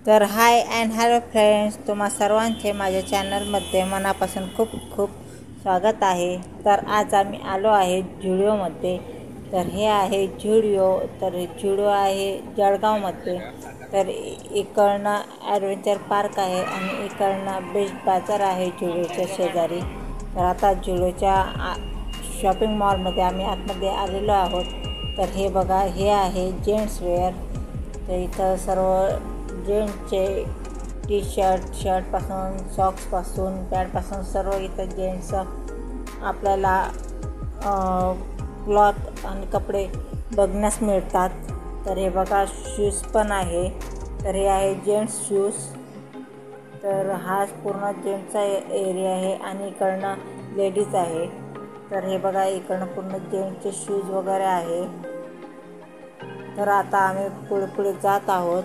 तर हाय and hello friends, तुम्हा सर्वांचे माझ्या चॅनलमध्ये मनापासून खूप खूप स्वागत आहे। तर आज आम्ही आलो आहे झुडिओमध्ये। तर हे आहे झुडिओ। तर झुडिओ आहे जळगावमध्ये। तर इकडनं ॲडव्हेंचर पार्क आहे आणि इकडनं बेस्ट बाजार आहे झुडिओच्या शेजारी। तर आता झुडिओच्या शॉपिंग मॉलमध्ये आम्ही आतमध्ये आलेलो आहोत। तर हे बघा, हे आहे जेंट्स वेअर। तर इथं सर्व जेंट्सचे टी शर्टपासून सॉक्सपासून पॅन्टपासून सर्व इथं जेंट्स आपल्याला क्लॉथ आणि कपडे बघण्यास मिळतात। तर हे बघा, शूज पण आहे। तर हे आहे जेंट्स शूज। तर हा पूर्ण जेंट्सचा एरिया आहे आणि इकडनं लेडीज आहे। तर हे बघा, इकडनं पूर्ण जेंट्सचे शूज वगैरे आहे। तर आता आम्ही पुढे जात आहोत।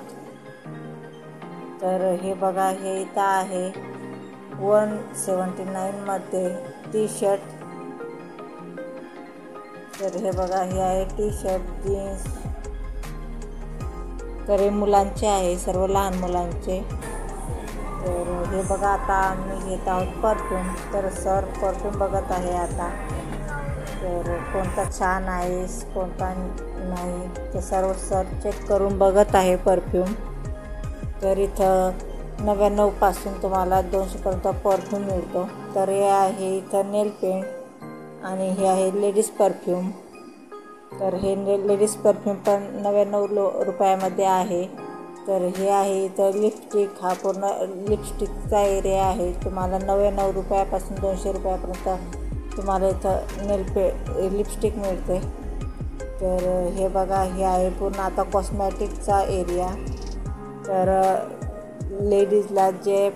तर हे बघा, हे इथं आहे 179मध्ये टी शर्ट। तर हे बघा, हे आहे टी शर्ट जीन्स। तर हे मुलांचे आहे, सर्व लहान मुलांचे। तर हे बघा, आता आम्ही घेत आहोत परफ्यूम। तर सर परफ्यूम बघत आहे आता। तर कोणता छान आहे कोणता नाही ते सर्व सर चेक करून बघत आहे परफ्यूम। तर इथं 99पासून तुम्हाला 200पर्यंत परफ्यूम मिळतो। तर हे आहे इथं नेल पेंट आणि हे आहे लेडीज परफ्यूम। तर हे लेडीज परफ्यूम पण 99 रुपयामध्ये आहे। तर हे आहे इथं लिपस्टिक। हा पूर्ण लिपस्टिकचा एरिया आहे। तुम्हाला 99 रुपयापासून 200 रुपयापर्यंत तुम्हाला इथं लिपस्टिक मिळते। तर हे बघा, हे आहे पूर्ण आता कॉस्मॅटिकचा एरिया। तर लेडीजला जे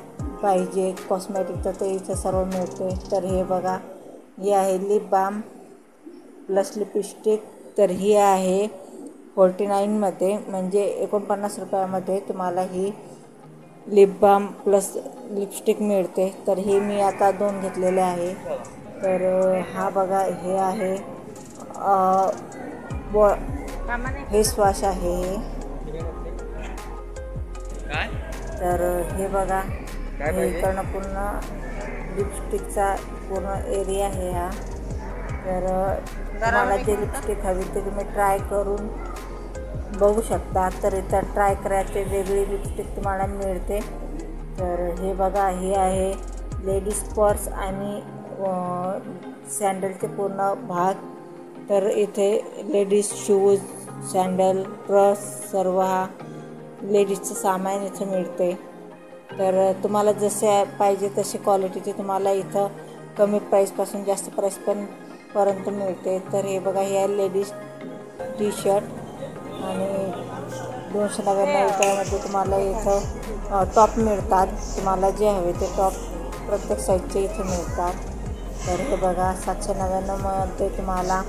पाहिजे कॉस्मॅटिकचं ते इथं सर्व मिळते। तर हे बघा, ही आहे लिप बाम प्लस लिपस्टिक। तर ही आहे 49मध्ये, म्हणजे 49 रुपयामध्ये तुम्हाला ही लिप बाम प्लस लिपस्टिक मिळते। तर हे मी आता 2 घेतलेले आहे। तर हा बघा, हे आहे फेस वॉश आहे हे। तर हे बघा, हे इकडनं पूर्ण लिपस्टिकचा पूर्ण एरिया आहे हा। तर तुम्हाला जे लिपस्टिक हवी ते तुम्ही ट्राय करून बघू शकता। तर इथं ट्राय करायचे वेगळी लिपस्टिक तुम्हाला मिळते। तर हे बघा, हे आहे लेडीज पर्स आणि सँडलचे पूर्ण भाग। तर इथे लेडीज शूज सँडल पर्स सर्व हा लेडीजचं सामान इथं मिळते। तर तुम्हाला जसे पाहिजे तशी क्वालिटीचे तुम्हाला इथं कमी प्राईसपासून जास्त प्राईस पर्यंत मिळते। तर हे बघा, हे आहे लेडीज टी शर्ट आणि 299 रुपयामध्ये तुम्हाला इथं टॉप मिळतात। तुम्हाला जे हवे ते टॉप प्रत्येक साईजचे इथे मिळतात। तर हे बघा, 799मध्ये तुम्हाला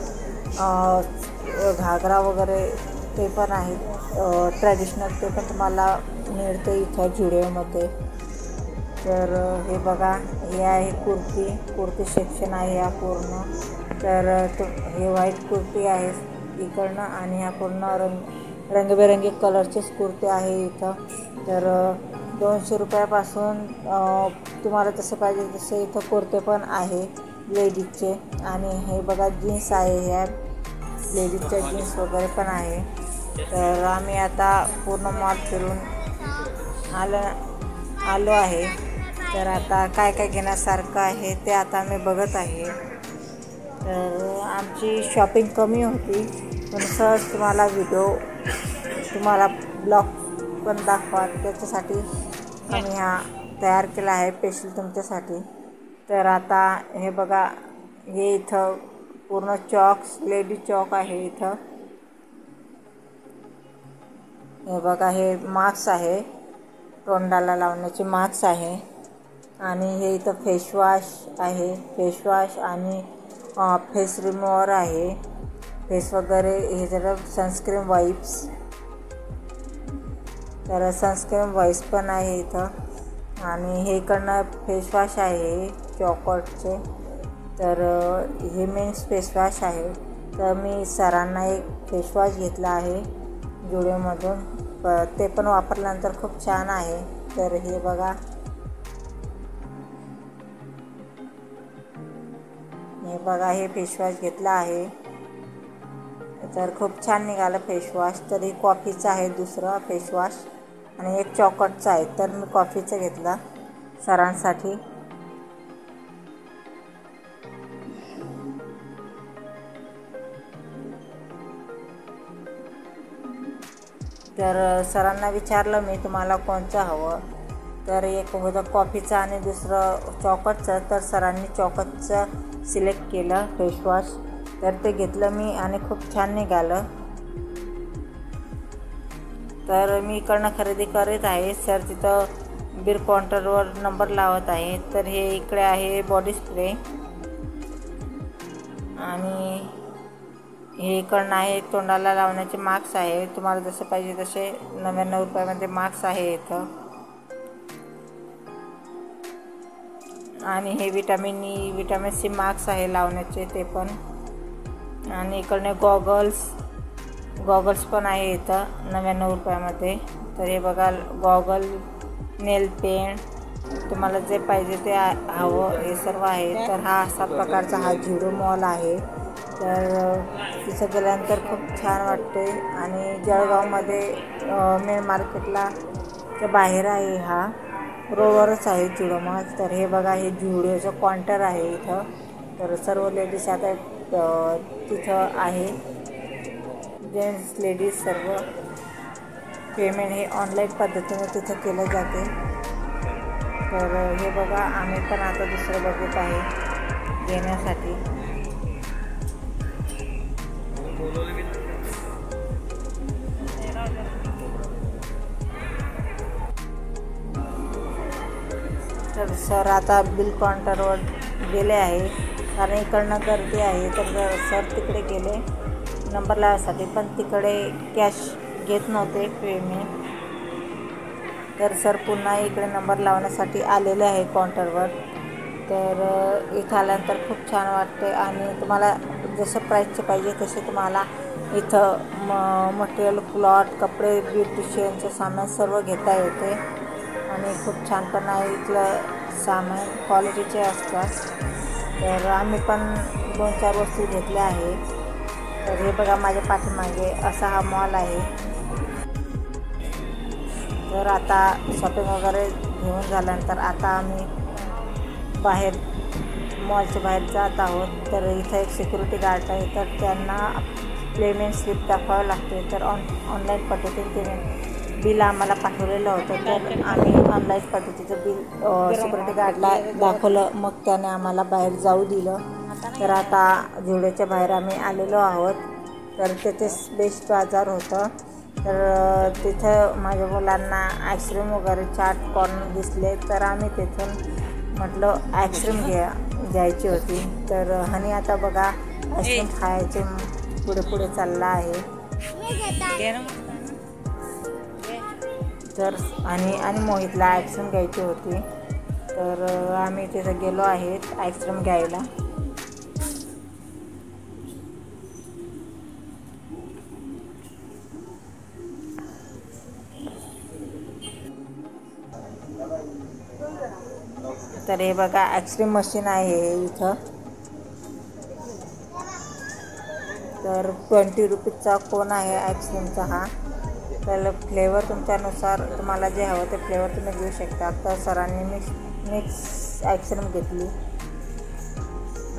घागरा वगैरे ते पण आहेत ट्रॅडिशनल, ते पण तुम्हाला मिळते इथं झुडिओमध्ये। तर हे बघा, हे आहे कुर्ती सेक्शन आहे हा पूर्ण। तर हे व्हाईट कुर्ती आहे इकडनं आणि ह्या पूर्ण रंगबेरंगी कलरचेच कुर्ते आहे इथं। तर 200 रुपयापासून तुम्हाला जसं पाहिजे तसे इथं कुर्ते पण आहे लेडीजचे। आणि हे बघा, जीन्स आहे, ह्या लेडीजच्या जीन्स वगैरे पण आहे। तर आम्ही आता पूर्ण मॉल फिरून आलो आहे। तर आता काय काय घेण्यासारखं आहे ते आता आम्ही बघत आहे। तर आमची शॉपिंग कमी होती, पण सहज तुम्हाला तुम्हाला ब्लॉग पण दाखवा त्याच्यासाठी आम्ही हा तयार केला आहे स्पेशल तुमच्यासाठी। तर आता हे बघा, हे इथं पूर्ण चॉक्स लेडीज चॉक आहे इथं। हे बघा, हे मास्क आहे, तोंडाला लावण्याचे मास्क आहे। आणि हे इथं फेसवॉश आहे, फेसवॉश आणि फेस रिमूव्हर आहे, फेस वगैरे हे जरा सनस्क्रीन वाईप्स। तर सनस्क्रीन वाईप्स पण आहे इथं। आणि हे इकडनं फेसवॉश आहे चॉकलेटचे। तर हे मेन्स फेसवॉश आहे। तर मी सरांना एक फेसवॉश घेतला आहे झुडिओमधून। ते पण वापरल्यानंतर खूप छान आहे. तर हे बघा, हे फेसवॉश घेतलं आहे. तर खूप छान निघालं फेसवॉश. तर हे कॉफीचं आहे दुसरं फेसवॉश आणि एक चॉकलेटचं आहे. तर मी कॉफीचं घेतलं सरांसाठी. तर सरांना विचारलं मी, तुम्हाला कोणचं हवं. तर एक होतं कॉफीचं आणि दुसरं चॉकलेटचं. तर सरांनी चॉकलेटचं सिलेक्ट केलं फेसवॉश. तर ते घेतलं मी आणि खूप छान निघालं. तर मी इकडनं खरेदी करत आहे. सर तिथं बिल काउंटरवर नंबर लावत आहे. तर हे इकडे आहे बॉडी स्प्रे आणि हे इकडनं आहे तोंडाला लावण्याचे मास्क आहे. तुम्हाला जसे पाहिजे तसे 99 रुपयामध्ये मास्क आहे इथं. आणि हे विटॅमिन सी मास्क आहे लावण्याचे ते पण. आणि इकडने गॉगल्स पण आहे इथं 99 रुपयामध्ये. तर हे बघा, गॉगल, नेल पेंट, तुम्हाला जे पाहिजे ते हवं हे सर्व आहे. तर हा असा प्रकारचा हा झिरो मॉल आहे. तर तिथं गेल्यानंतर खूप छान वाटते. आणि जळगावमध्ये मेन मार्केटला बाहेर आहे, हा रोडवरच आहे झिरो मॉल. तर हे बघा, हे झिरोचं काउंटर आहे इथं. तर सर्व लेडीज आता तिथं आहे, जेंट्स लेडीज सर्व. पेमेंट हे ऑनलाईन पद्धतीने तिथं केलं जाते. तर हे बघा, आम्ही पण आता दुसरं बघत आहे घेण्यासाठी. तर सर आता बिल काउंटरवर गेले आहे, कारण इकडनं गर्दी आहे. तर सर तिकडे गेले नंबर लावायसाठी, पण तिकडे कॅश घेत नव्हते पेमेंट. तर सर पुन्हा इकडे नंबर लावण्यासाठी आलेले आहे काउंटरवर. तर इथं आल्यानंतर खूप छान वाटते. आणि तुम्हाला जसं प्राईसचे पाहिजे तसे तुम्हाला इथं मटेरियल, क्लॉथ, कपडे, ब्युटिशियनचं सामान सर्व घेता येते. आणि खूप छान पण आहे इथलं सामान, क्वालिटीचे असतात. तर आम्ही पण 2-4 वस्तू घेतल्या आहे. तर हे बघा, माझ्या पाठीमागे असा हा मॉल आहे. तर आता शॉपिंग वगैरे घेऊन झाल्यानंतर आता आम्ही मॉलच्या बाहेर जात आहोत. तर इथं एक सिक्युरिटी गार्ड आहे. तर त्यांना पेमेंट स्लिप दाखवावं लागते. तर ऑनलाईन पद्धतीने ते बिल आम्हाला पाठवलेलं होतं. तर आम्ही ऑनलाईन पद्धतीचं बिल सिक्युरिटी गार्डला दाखवलं. मग त्याने आम्हाला बाहेर जाऊ दिलं. तर आता झुडिओच्या बाहेर आम्ही आलेलो आहोत. तर तिथेच बेस्ट बाजार होतं. तर तिथं माझ्या मुलांना आईस्क्रीम वगैरे, चाट कॉर्नर दिसले. तर आम्ही तिथून म्हटलं आईस्क्रीम घ्यायची होती. तर हनी आता बघा आईस्क्रीम खायचे पुढे चालला आहे. तर आणि मोहितला आईस्क्रीम घ्यायची होती. तर आम्ही तिथं गेलो आहेत आईस्क्रीम घ्यायला. तर हे बघा, आईस्क्रीम मशीन आहे इथं. तर 20 रुपीजचा कोन आहे आईस्क्रीमचा हा. तर फ्लेवर तुमच्यानुसार तुम्हाला जे हवं ते फ्लेवर तुम्ही घेऊ शकता. तर सरांनी मिक्स आईस्क्रीम घेतली.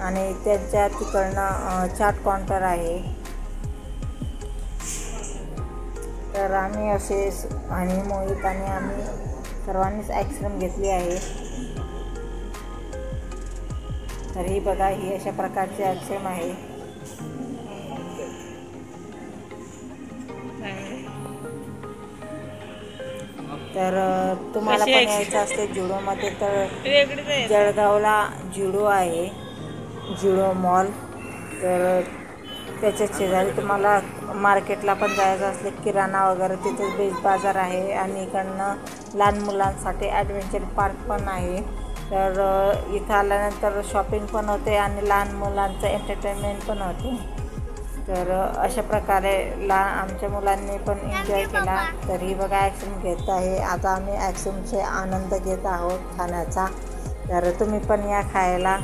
आणि त्यांच्या तिकडनं चाट काउंटर आहे. तर आम्ही असे आणि मोहित आणि आम्ही सर्वांनीच आईस्क्रीम घेतली आहे. तर ही बघा, ही अशा प्रकारची आईस्क्रीम आहे. तर तुम्हाला पण यायचं असते झुडिओमध्ये तर जळगावला झुडिओ आहे, झुडिओ मॉल. तर त्याच्या शेजारी तुम्हाला मार्केटला पण जायचं असले, किराणा वगैरे, तिथे बेस्ट बाजार आहे. आणि इकडनं लहान मुलांसाठी ॲडव्हेंचर पार्क पण आहे. तर इथं आल्यानंतर शॉपिंग पण होते आणि लहान मुलांचं एंटरटेनमेंट पण होते. तर अशा प्रकारे आमच्या मुलांनी पण एन्जॉय केला. तर ही बघा आईस्क्रीम घेत आहे. आता आम्ही आईस्क्रीमचे आनंद घेत आहोत खाण्याचा. तर तुम्ही पण या खायला.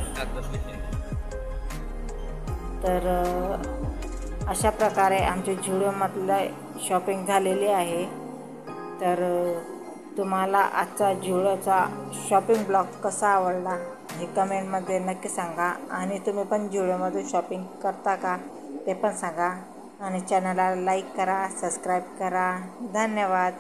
तर अशा प्रकारे आमच्या झुडिओमधलं शॉपिंग झालेली आहे. तर तुम्हाला आजचा झुडिओचा शॉपिंग ब्लॉग कसा आवडला हे कमेंटमध्ये नक्की सांगा. आणि तुम्ही पण झुडिओमधून शॉपिंग करता का ते पण सांगा. आणि चॅनलला लाईक करा, सबस्क्राईब करा. धन्यवाद.